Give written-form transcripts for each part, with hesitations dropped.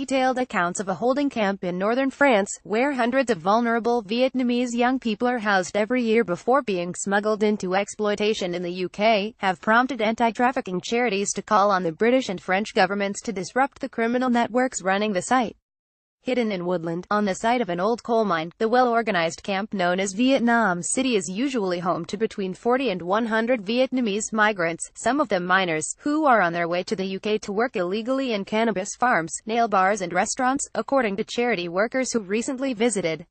detailed accounts of a holding camp in northern France, where hundreds of vulnerable Vietnamese young people are housed every year before being smuggled into exploitation in the UK, have prompted anti-trafficking charities to call on the British and French governments to disrupt the criminal networks running the site. Hidden in woodland, on the site of an old coal mine, the well-organized camp known as Vietnam City is usually home to between 40 and 100 Vietnamese migrants, some of them minors, who are on their way to the UK to work illegally in cannabis farms, nail bars and restaurants, according to charity workers who recently visited.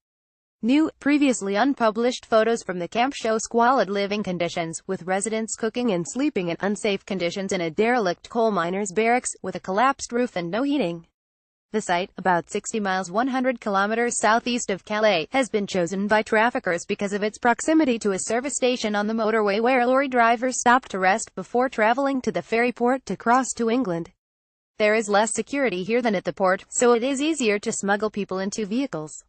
New, previously unpublished photos from the camp show squalid living conditions, with residents cooking and sleeping in unsafe conditions in a derelict coal miners' barracks, with a collapsed roof and no heating. The site, about 60 miles 100 kilometers southeast of Calais, has been chosen by traffickers because of its proximity to a service station on the motorway where lorry drivers stop to rest before traveling to the ferry port to cross to England. There is less security here than at the port, so it is easier to smuggle people into vehicles.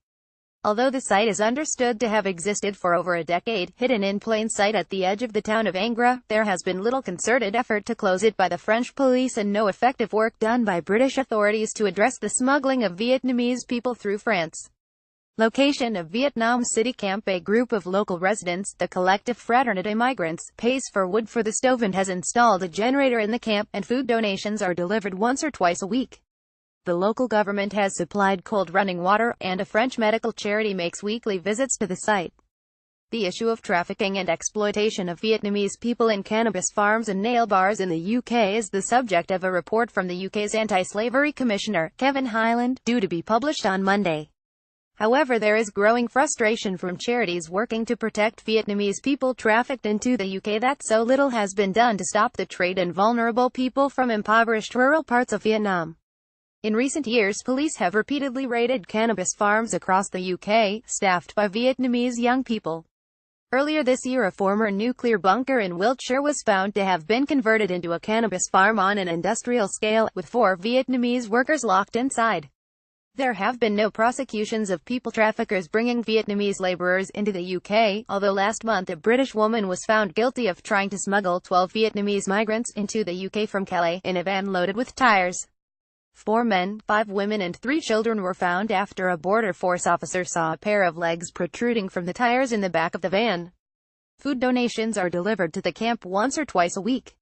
Although the site is understood to have existed for over a decade, hidden in plain sight at the edge of the town of Angers, there has been little concerted effort to close it by the French police and no effective work done by British authorities to address the smuggling of Vietnamese people through France. Location of Vietnam City Camp. A group of local residents, the collective Fraternité Migrants, pays for wood for the stove and has installed a generator in the camp, and food donations are delivered once or twice a week. The local government has supplied cold running water, and a French medical charity makes weekly visits to the site. The issue of trafficking and exploitation of Vietnamese people in cannabis farms and nail bars in the UK is the subject of a report from the UK's Anti-Slavery Commissioner, Kevin Hyland, due to be published on Monday. However, there is growing frustration from charities working to protect Vietnamese people trafficked into the UK that so little has been done to stop the trade in vulnerable people from impoverished rural parts of Vietnam. In recent years, police have repeatedly raided cannabis farms across the UK, staffed by Vietnamese young people. Earlier this year, a former nuclear bunker in Wiltshire was found to have been converted into a cannabis farm on an industrial scale, with 4 Vietnamese workers locked inside. There have been no prosecutions of people traffickers bringing Vietnamese laborers into the UK, although last month a British woman was found guilty of trying to smuggle 12 Vietnamese migrants into the UK from Calais, in a van loaded with tires. 4 men, 5 women and 3 children were found after a border force officer saw a pair of legs protruding from the tires in the back of the van. Food donations are delivered to the camp once or twice a week.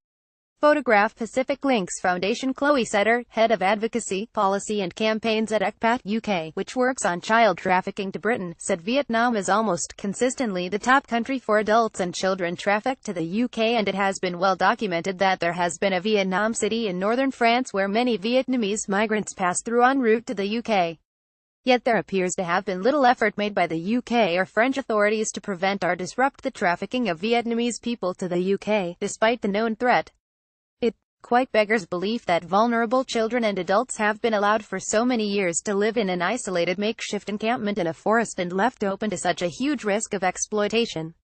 Photograph. Pacific Links Foundation. Chloe Setter, Head of Advocacy, Policy and Campaigns at ECPAT UK, which works on child trafficking to Britain, said Vietnam is almost consistently the top country for adults and children trafficked to the UK, and it has been well documented that there has been a Vietnam City in northern France where many Vietnamese migrants pass through en route to the UK. Yet there appears to have been little effort made by the UK or French authorities to prevent or disrupt the trafficking of Vietnamese people to the UK, despite the known threat. It quite beggars belief that vulnerable children and adults have been allowed for so many years to live in an isolated makeshift encampment in a forest and left open to such a huge risk of exploitation.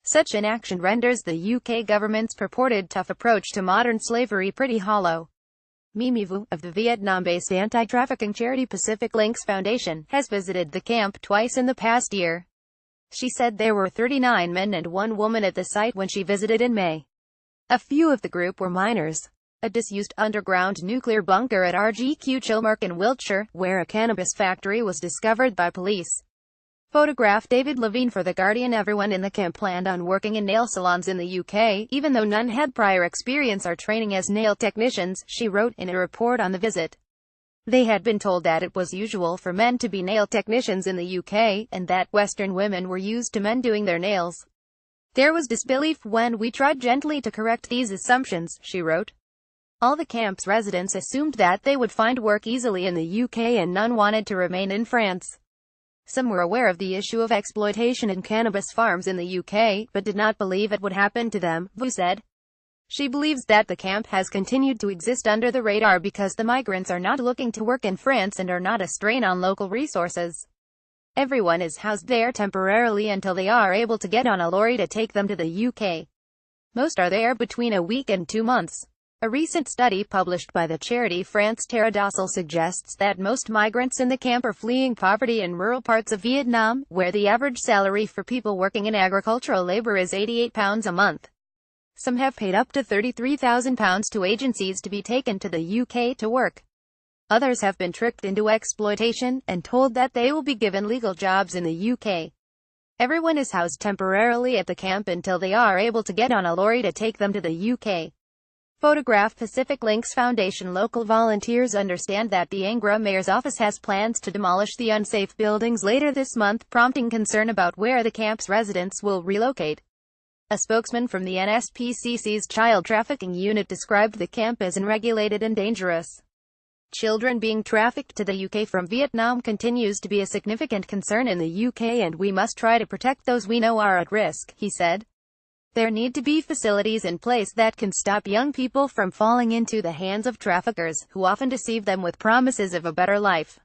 Such inaction renders the UK government's purported tough approach to modern slavery pretty hollow. Mimi Vu, of the Vietnam-based anti-trafficking charity Pacific Links Foundation, has visited the camp twice in the past year. She said there were 39 men and 1 woman at the site when she visited in May. A few of the group were minors. A disused underground nuclear bunker at RGQ Chilmark in Wiltshire, where a cannabis factory was discovered by police. Photograph. David Levine for The Guardian. Everyone in the camp planned on working in nail salons in the UK, even though none had prior experience or training as nail technicians, she wrote in a report on the visit. They had been told that it was usual for men to be nail technicians in the UK, and that Western women were used to men doing their nails. There was disbelief when we tried gently to correct these assumptions, she wrote. All the camp's residents assumed that they would find work easily in the UK and none wanted to remain in France. Some were aware of the issue of exploitation in cannabis farms in the UK, but did not believe it would happen to them, Vu said. She believes that the camp has continued to exist under the radar because the migrants are not looking to work in France and are not a strain on local resources. Everyone is housed there temporarily until they are able to get on a lorry to take them to the UK. Most are there between a week and 2 months. A recent study published by the charity France Terre Docile suggests that most migrants in the camp are fleeing poverty in rural parts of Vietnam, where the average salary for people working in agricultural labor is £88 a month. Some have paid up to £33,000 to agencies to be taken to the UK to work. Others have been tricked into exploitation, and told that they will be given legal jobs in the UK. Everyone is housed temporarily at the camp until they are able to get on a lorry to take them to the UK. Photograph Pacific Links Foundation. Local volunteers understand that the Angra mayor's office has plans to demolish the unsafe buildings later this month, prompting concern about where the camp's residents will relocate. A spokesman from the NSPCC's child trafficking unit described the camp as unregulated and dangerous. Children being trafficked to the UK from Vietnam continues to be a significant concern in the UK, and we must try to protect those we know are at risk, he said. There need to be facilities in place that can stop young people from falling into the hands of traffickers, who often deceive them with promises of a better life.